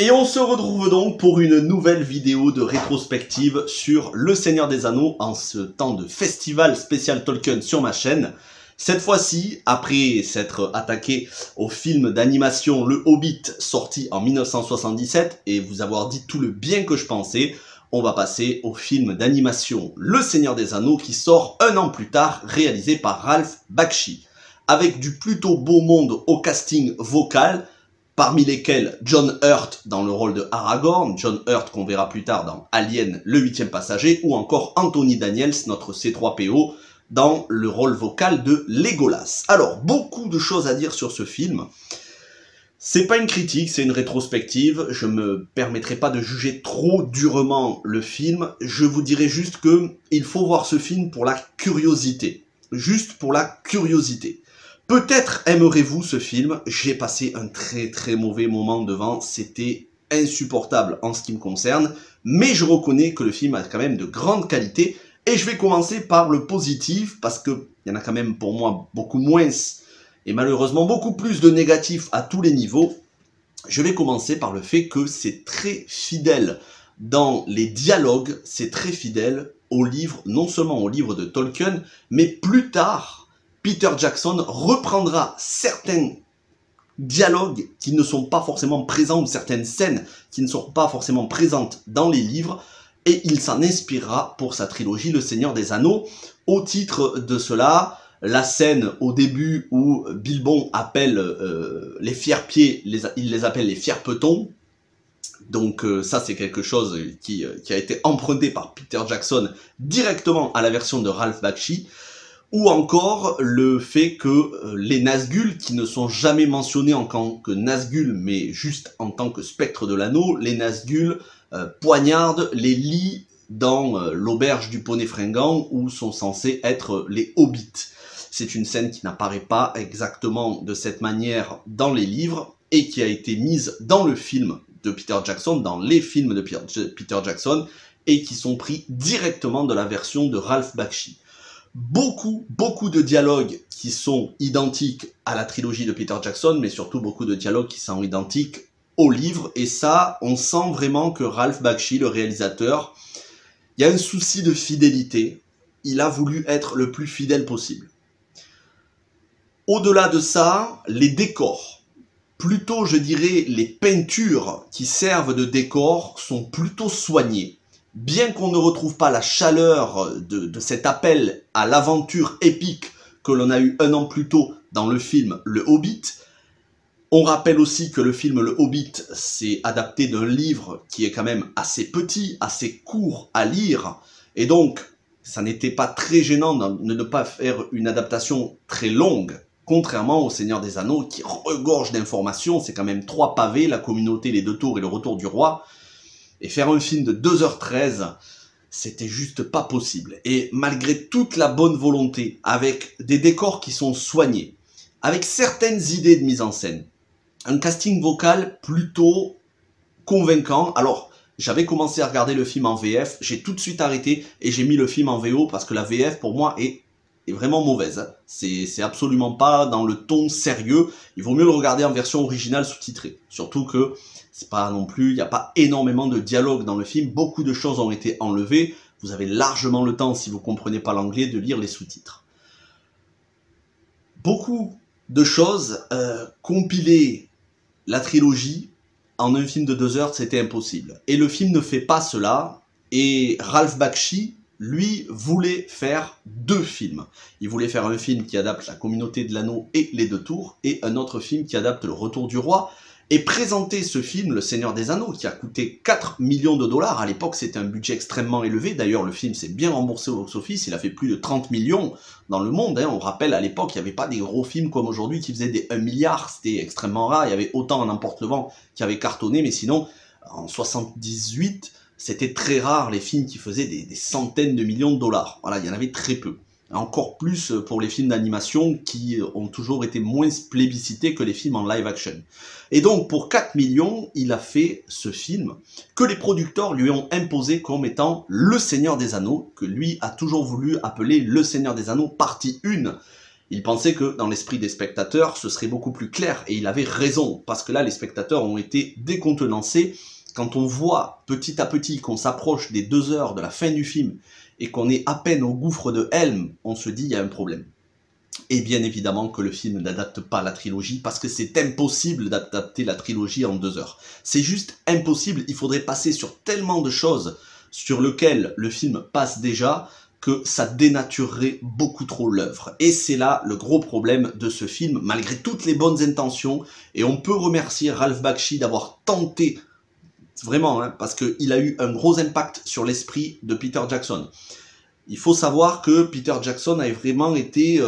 Et on se retrouve donc pour une nouvelle vidéo de rétrospective sur Le Seigneur des Anneaux en ce temps de festival spécial Tolkien sur ma chaîne. Cette fois-ci, après s'être attaqué au film d'animation Le Hobbit sorti en 1977 et vous avoir dit tout le bien que je pensais, on va passer au film d'animation Le Seigneur des Anneaux qui sort un an plus tard, réalisé par Ralph Bakshi. Avec du plutôt beau monde au casting vocal, parmi lesquels John Hurt dans le rôle de Aragorn, John Hurt qu'on verra plus tard dans Alien, le 8e passager, ou encore Anthony Daniels, notre C3PO, dans le rôle vocal de Legolas. Alors, beaucoup de choses à dire sur ce film. C'est pas une critique, c'est une rétrospective. Je me permettrai pas de juger trop durement le film. Je vous dirai juste que il faut voir ce film pour la curiosité. Juste pour la curiosité. Peut-être aimerez-vous ce film, j'ai passé un très mauvais moment devant, c'était insupportable en ce qui me concerne, mais je reconnais que le film a quand même de grandes qualités, et je vais commencer par le positif, parce qu'il y en a quand même pour moi beaucoup moins, et malheureusement beaucoup plus de négatifs à tous les niveaux. Je vais commencer par le fait que c'est très fidèle dans les dialogues, c'est très fidèle au livre, non seulement au livre de Tolkien, mais plus tard, Peter Jackson reprendra certains dialogues qui ne sont pas forcément présents ou certaines scènes qui ne sont pas forcément présentes dans les livres et il s'en inspirera pour sa trilogie Le Seigneur des Anneaux. Au titre de cela, la scène au début où Bilbon appelle les fiers-pieds, il les appelle les fiers-petons. Donc ça c'est quelque chose qui a été emprunté par Peter Jackson directement à la version de Ralph Bakshi. Ou encore le fait que les Nazgûl, qui ne sont jamais mentionnés en tant que Nazgûl, mais juste en tant que spectre de l'anneau, les Nazgûl poignardent les lits dans l'auberge du Poney Fringant, où sont censés être les Hobbits. C'est une scène qui n'apparaît pas exactement de cette manière dans les livres, et qui a été mise dans le film de Peter Jackson, dans les films de Peter Jackson, et qui sont pris directement de la version de Ralph Bakshi. Beaucoup de dialogues qui sont identiques à la trilogie de Peter Jackson, mais surtout beaucoup de dialogues qui sont identiques au livre. Et ça, on sent vraiment que Ralph Bakshi, le réalisateur, il y a un souci de fidélité. Il a voulu être le plus fidèle possible. Au-delà de ça, les décors, plutôt je dirais les peintures qui servent de décors sont plutôt soignées. Bien qu'on ne retrouve pas la chaleur de cet appel à l'aventure épique que l'on a eu un an plus tôt dans le film Le Hobbit, on rappelle aussi que le film Le Hobbit s'est adapté d'un livre qui est quand même assez petit, assez court à lire, et donc ça n'était pas très gênant de ne pas faire une adaptation très longue, contrairement au Seigneur des Anneaux qui regorge d'informations. C'est quand même 3 pavés, la communauté, les 2 tours et le retour du roi. Et faire un film de 2h13, c'était juste pas possible. Et malgré toute la bonne volonté, avec des décors qui sont soignés, avec certaines idées de mise en scène, un casting vocal plutôt convaincant. Alors, j'avais commencé à regarder le film en VF, j'ai tout de suite arrêté et j'ai mis le film en VO parce que la VF pour moi est vraiment mauvaise. C'est absolument pas dans le ton sérieux. Il vaut mieux le regarder en version originale sous-titrée. Surtout que c'est pas non plus, il n'y a pas énormément de dialogue dans le film. Beaucoup de choses ont été enlevées. Vous avez largement le temps, si vous comprenez pas l'anglais, de lire les sous-titres. Beaucoup de choses, compiler la trilogie en un film de 2 heures, c'était impossible. Et le film ne fait pas cela. Et Ralph Bakshi, lui, voulait faire 2 films. Il voulait faire un film qui adapte la communauté de l'anneau et les 2 tours, et un autre film qui adapte le retour du roi, et présenter ce film, Le Seigneur des Anneaux, qui a coûté 4 millions de dollars. À l'époque, c'était un budget extrêmement élevé. D'ailleurs, le film s'est bien remboursé au box-office. Il a fait plus de 30 millions dans le monde. On rappelle, à l'époque, il n'y avait pas des gros films comme aujourd'hui qui faisaient des 1 milliard. C'était extrêmement rare. Il y avait autant en Emporte le Vent qui avait cartonné, mais sinon, en 78... c'était très rare les films qui faisaient des centaines de millions de dollars. Voilà, il y en avait très peu. Encore plus pour les films d'animation qui ont toujours été moins plébiscités que les films en live action. Et donc pour 4 millions, il a fait ce film que les producteurs lui ont imposé comme étant Le Seigneur des Anneaux, que lui a toujours voulu appeler Le Seigneur des Anneaux partie 1. Il pensait que dans l'esprit des spectateurs, ce serait beaucoup plus clair, et il avait raison, parce que là, les spectateurs ont été décontenancés. Quand on voit petit à petit qu'on s'approche des 2 heures de la fin du film, et qu'on est à peine au gouffre de Helm, on se dit il y a un problème. Et bien évidemment que le film n'adapte pas la trilogie, parce que c'est impossible d'adapter la trilogie en 2 heures. C'est juste impossible, il faudrait passer sur tellement de choses sur lesquelles le film passe déjà, que ça dénaturerait beaucoup trop l'œuvre. Et c'est là le gros problème de ce film, malgré toutes les bonnes intentions, et on peut remercier Ralph Bakshi d'avoir tenté, vraiment, hein, parce qu'il a eu un gros impact sur l'esprit de Peter Jackson. Il faut savoir que Peter Jackson a vraiment été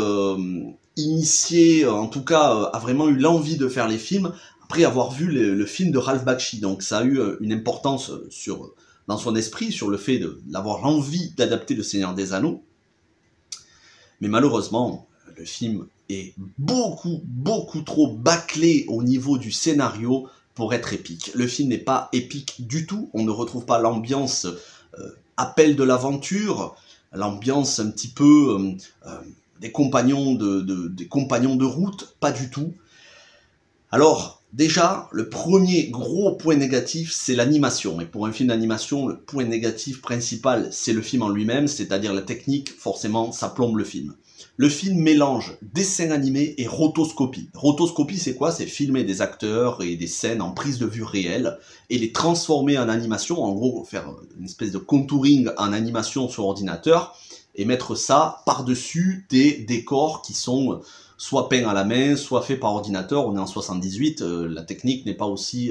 initié, en tout cas a vraiment eu l'envie de faire les films après avoir vu le film de Ralph Bakshi. Donc ça a eu une importance dans son esprit sur le fait d'avoir l'envie d'adapter Le Seigneur des Anneaux. Mais malheureusement, le film est beaucoup trop bâclé au niveau du scénario pour être épique. Le film n'est pas épique du tout, on ne retrouve pas l'ambiance appel de l'aventure, l'ambiance un petit peu des compagnons de route, pas du tout. Alors, déjà, le premier gros point négatif, c'est l'animation. Et pour un film d'animation, le point négatif principal, c'est le film en lui-même, c'est-à-dire la technique, forcément, ça plombe le film. Le film mélange dessin animé et rotoscopie. Rotoscopie, c'est quoi? C'est filmer des acteurs et des scènes en prise de vue réelle et les transformer en animation, en gros, faire une espèce de contouring en animation sur ordinateur et mettre ça par-dessus des décors qui sont soit peints à la main, soit faits par ordinateur. On est en 78, la technique n'est pas aussi...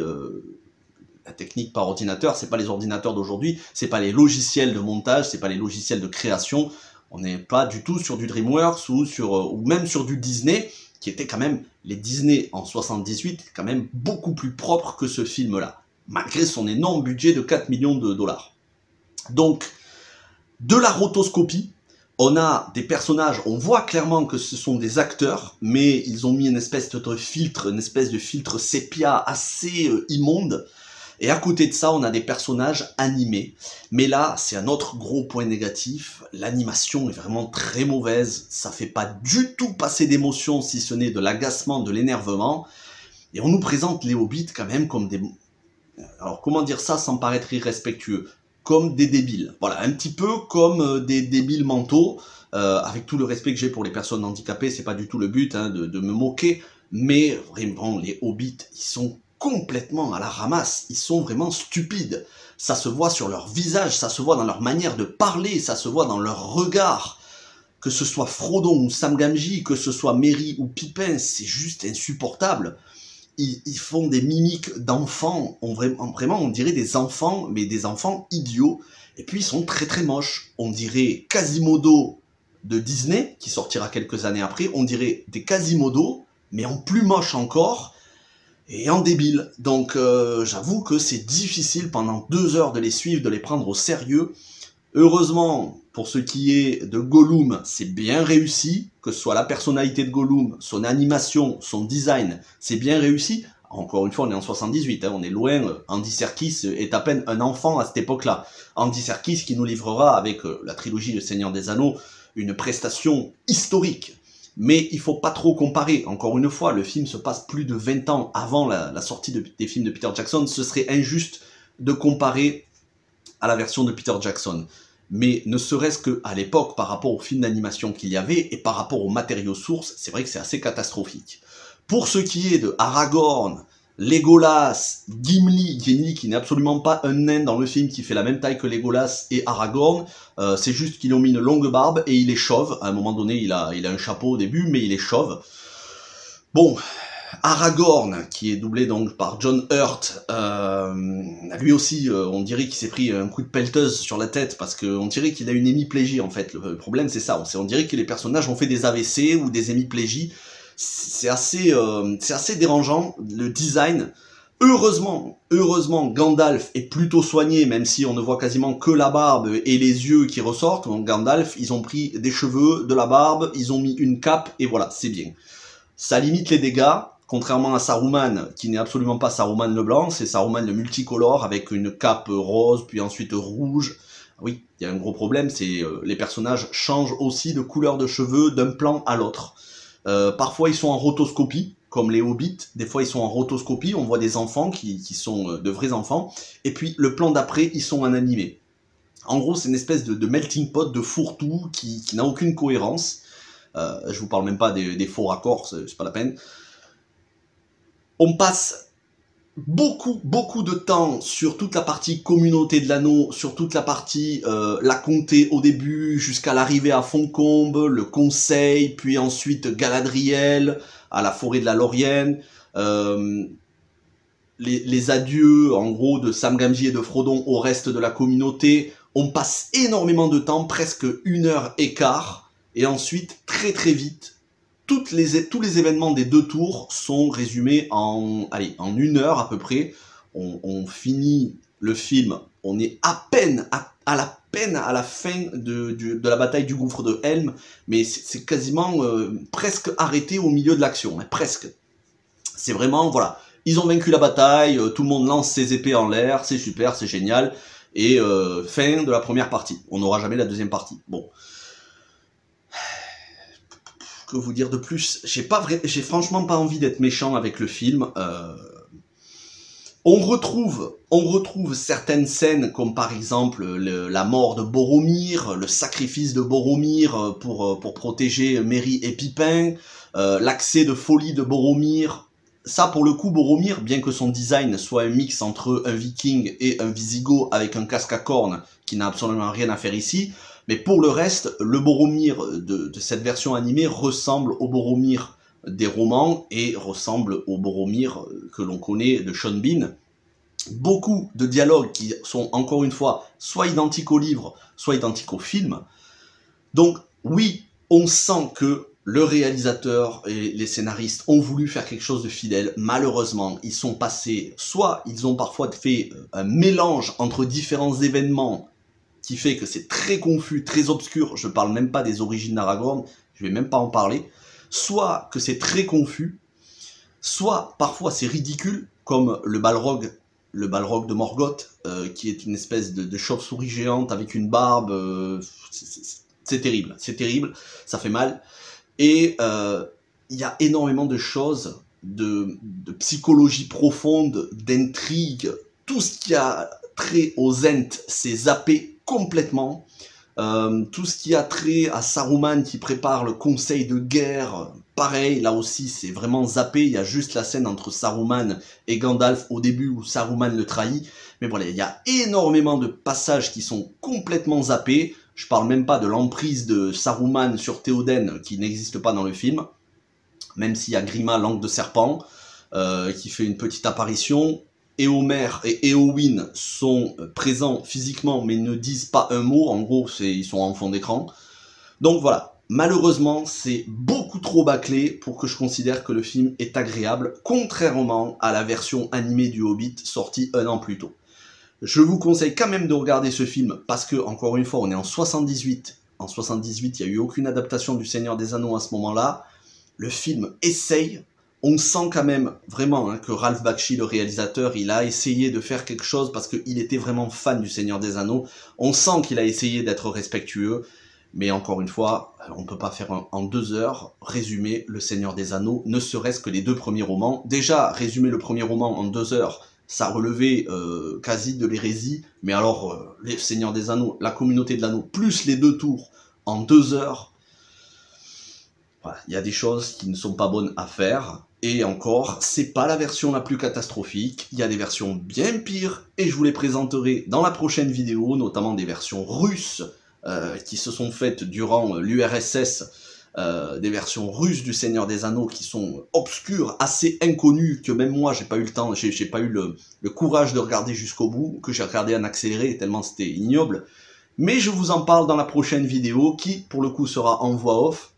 la technique par ordinateur, c'est pas les ordinateurs d'aujourd'hui, c'est pas les logiciels de montage, c'est pas les logiciels de création. On n'est pas du tout sur du DreamWorks ou même sur du Disney, qui était quand même, les Disney en 78, quand même beaucoup plus propre que ce film-là, malgré son énorme budget de 4 millions de dollars. Donc, de la rotoscopie, on a des personnages, on voit clairement que ce sont des acteurs, mais ils ont mis une espèce de filtre sépia assez immonde. Et à côté de ça, on a des personnages animés. Mais là, c'est un autre gros point négatif. L'animation est vraiment très mauvaise. Ça fait pas du tout passer d'émotion, si ce n'est de l'agacement, de l'énervement. Et on nous présente les Hobbits quand même comme des... Alors, comment dire ça sans paraître irrespectueux? Comme des débiles. Voilà, un petit peu comme des débiles mentaux. Avec tout le respect que j'ai pour les personnes handicapées, c'est pas du tout le but hein, de me moquer. Mais vraiment, les Hobbits, ils sont complètement à la ramasse, ils sont vraiment stupides. Ça se voit sur leur visage, ça se voit dans leur manière de parler, ça se voit dans leur regard. Que ce soit Frodon ou Sam Gamgee, que ce soit Merry ou Pippin, c'est juste insupportable. Ils font des mimiques d'enfants, vraiment on dirait des enfants, mais des enfants idiots. Et puis ils sont très moches. On dirait Quasimodo de Disney, qui sortira quelques années après, on dirait des Quasimodo, mais en plus moche encore, et en débile. Donc j'avoue que c'est difficile pendant 2 heures de les suivre, de les prendre au sérieux. Heureusement, pour ce qui est de Gollum, c'est bien réussi, que ce soit la personnalité de Gollum, son animation, son design, c'est bien réussi. Encore une fois, on est en 78, hein, on est loin, Andy Serkis est à peine un enfant à cette époque-là. Andy Serkis qui nous livrera, avec la trilogie Le Seigneur des Anneaux, une prestation historique. Mais il faut pas trop comparer. Encore une fois, le film se passe plus de 20 ans avant la sortie des films de Peter Jackson. Ce serait injuste de comparer à la version de Peter Jackson. Mais ne serait-ce qu'à l'époque, par rapport aux films d'animation qu'il y avait, et par rapport aux matériaux sources, c'est vrai que c'est assez catastrophique. Pour ce qui est de Aragorn, Legolas, Gimli qui n'est absolument pas un nain dans le film, qui fait la même taille que Legolas et Aragorn, c'est juste qu'ils ont mis une longue barbe et il est chauve. À un moment donné, il a un chapeau au début, mais il est chauve. Bon, Aragorn, qui est doublé donc par John Hurt, lui aussi, on dirait qu'il s'est pris un coup de pelleteuse sur la tête, parce qu'on dirait qu'il a une hémiplégie, en fait. Le problème, c'est ça, on dirait que les personnages ont fait des AVC ou des hémiplégies. C'est assez dérangeant, le design. Heureusement, Gandalf est plutôt soigné, même si on ne voit quasiment que la barbe et les yeux qui ressortent. Donc Gandalf, ils ont pris des cheveux, de la barbe, ils ont mis une cape, et voilà, c'est bien. Ça limite les dégâts, contrairement à Saruman, qui n'est absolument pas Saruman le blanc, c'est Saruman le multicolore, avec une cape rose, puis ensuite rouge. Oui, il y a un gros problème, c'est les personnages changent aussi de couleur de cheveux d'un plan à l'autre. Parfois ils sont en rotoscopie, comme les Hobbits, des fois ils sont en rotoscopie, on voit des enfants qui sont de vrais enfants, et puis le plan d'après, ils sont en animé. En gros, c'est une espèce de melting pot, de fourre-tout qui n'a aucune cohérence. Je vous parle même pas des faux raccords, c'est pas la peine. On passe beaucoup de temps sur toute la partie communauté de l'anneau, sur toute la partie la comté au début, jusqu'à l'arrivée à Foncombe, le conseil, puis ensuite Galadriel, à la forêt de la Laurienne, les adieux en gros de Sam Gamgee et de Frodon au reste de la communauté. On passe énormément de temps, presque 1h15, et ensuite très vite, tous les événements des 2 tours sont résumés en 1 heure à peu près. On finit le film, on est à peine à la fin de la bataille du gouffre de Helm, mais c'est quasiment presque arrêté au milieu de l'action, hein, presque. C'est vraiment, voilà, ils ont vaincu la bataille, tout le monde lance ses épées en l'air, c'est super, c'est génial, et fin de la première partie. On n'aura jamais la deuxième partie. Bon. Que vous dire de plus? J'ai franchement pas envie d'être méchant avec le film. On retrouve certaines scènes, comme par exemple la mort de Boromir, le sacrifice de Boromir pour protéger Merry et Pippin, l'accès de folie de Boromir. Ça, pour le coup, Boromir, bien que son design soit un mix entre un viking et un Visigoth avec un casque à cornes qui n'a absolument rien à faire ici, mais pour le reste, le Boromir de cette version animée ressemble au Boromir des romans et ressemble au Boromir que l'on connaît de Sean Bean. Beaucoup de dialogues qui sont, encore une fois, soit identiques au livre, soit identiques au film. Donc, oui, on sent que le réalisateur et les scénaristes ont voulu faire quelque chose de fidèle. Malheureusement, ils sont passés, soit ils ont parfois fait un mélange entre différents événements qui fait que c'est très confus, très obscur, je parle même pas des origines d'Aragorn, je vais même pas en parler, soit que c'est très confus, soit parfois c'est ridicule, comme le Balrog de Morgoth, qui est une espèce de chauve-souris géante avec une barbe, c'est terrible, ça fait mal, et il y a énormément de choses, de psychologie profonde, d'intrigue, tout ce qui a trait aux Ents, c'est zappé complètement. Tout ce qui a trait à Saruman qui prépare le conseil de guerre, pareil, là aussi c'est vraiment zappé, il y a juste la scène entre Saruman et Gandalf au début où Saruman le trahit, mais voilà, il y a énormément de passages qui sont complètement zappés, je parle même pas de l'emprise de Saruman sur Théoden qui n'existe pas dans le film, même s'il y a Grima, langue de serpent, qui fait une petite apparition. Éomer et Éowyn sont présents physiquement mais ne disent pas un mot, en gros ils sont en fond d'écran. Donc voilà, malheureusement c'est beaucoup trop bâclé pour que je considère que le film est agréable, contrairement à la version animée du Hobbit sortie 1 an plus tôt. Je vous conseille quand même de regarder ce film parce que, encore une fois, on est en 78. En 78, il n'y a eu aucune adaptation du Seigneur des Anneaux à ce moment-là. Le film essaye. On sent quand même vraiment que Ralph Bakshi, le réalisateur, il a essayé de faire quelque chose parce qu'il était vraiment fan du Seigneur des Anneaux. On sent qu'il a essayé d'être respectueux, mais encore une fois, on ne peut pas faire en 2 heures résumer le Seigneur des Anneaux, ne serait-ce que les 2 premiers romans. Déjà, résumer le premier roman en 2 heures, ça relevait quasi de l'hérésie, mais alors, les Seigneurs des Anneaux, la communauté de l'anneau, plus les 2 tours en 2 heures, voilà, il y a des choses qui ne sont pas bonnes à faire. Et encore, c'est pas la version la plus catastrophique, il y a des versions bien pires, et je vous les présenterai dans la prochaine vidéo, notamment des versions russes qui se sont faites durant l'URSS, des versions russes du Seigneur des Anneaux qui sont obscures, assez inconnues, que même moi j'ai pas eu le temps, j'ai pas eu le courage de regarder jusqu'au bout, que j'ai regardé en accéléré tellement c'était ignoble. Mais je vous en parle dans la prochaine vidéo qui, pour le coup, sera en voix off.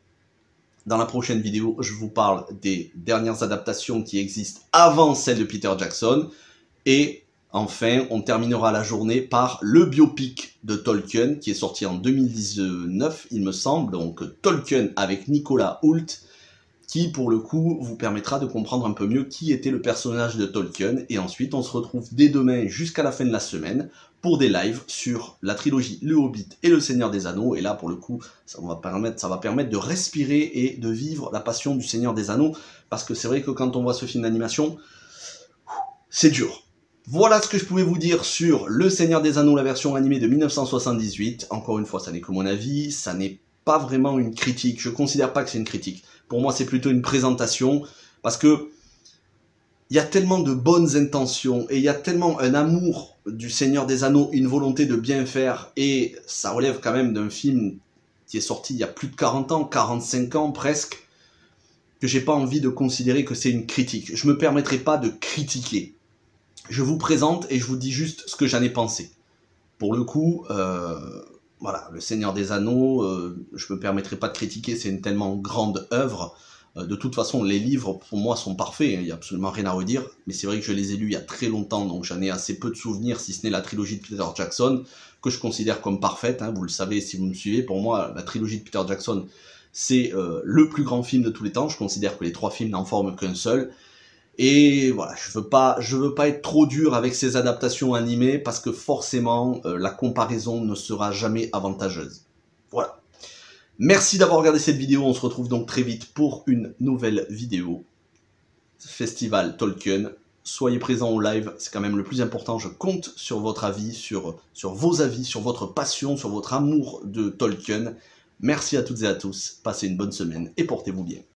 Dans la prochaine vidéo, je vous parle des dernières adaptations qui existent avant celle de Peter Jackson. Et enfin, on terminera la journée par le biopic de Tolkien, qui est sorti en 2019, il me semble. Donc Tolkien avec Nicolas Hoult, qui pour le coup vous permettra de comprendre un peu mieux qui était le personnage de Tolkien, et ensuite on se retrouve dès demain jusqu'à la fin de la semaine pour des lives sur la trilogie Le Hobbit et Le Seigneur des Anneaux, et là pour le coup ça va permettre de respirer et de vivre la passion du Seigneur des Anneaux, parce que c'est vrai que quand on voit ce film d'animation, c'est dur. Voilà ce que je pouvais vous dire sur Le Seigneur des Anneaux, la version animée de 1978. Encore une fois, ça n'est que mon avis, ça n'est pas vraiment une critique. Je considère pas que c'est une critique. Pour moi, c'est plutôt une présentation, parce que il y a tellement de bonnes intentions, et il y a tellement un amour du Seigneur des Anneaux, une volonté de bien faire, et ça relève quand même d'un film qui est sorti il y a plus de 40 ans, 45 ans presque, que j'ai pas envie de considérer que c'est une critique. Je me permettrai pas de critiquer. Je vous présente et je vous dis juste ce que j'en ai pensé. Pour le coup, voilà, Le Seigneur des Anneaux, je me permettrai pas de critiquer, c'est une tellement grande œuvre. De toute façon, les livres, pour moi, sont parfaits, il n'y a absolument rien à redire, mais c'est vrai que je les ai lus il y a très longtemps, donc j'en ai assez peu de souvenirs, si ce n'est la trilogie de Peter Jackson, que je considère comme parfaite, hein, vous le savez si vous me suivez. Pour moi, la trilogie de Peter Jackson, c'est le plus grand film de tous les temps. Je considère que les 3 films n'en forment qu'un seul. Et voilà, je veux pas être trop dur avec ces adaptations animées, parce que forcément, la comparaison ne sera jamais avantageuse. Voilà. Merci d'avoir regardé cette vidéo, on se retrouve donc très vite pour une nouvelle vidéo. Festival Tolkien, soyez présents au live, c'est quand même le plus important, je compte sur votre avis, sur vos avis, sur votre passion, sur votre amour de Tolkien. Merci à toutes et à tous, passez une bonne semaine et portez-vous bien.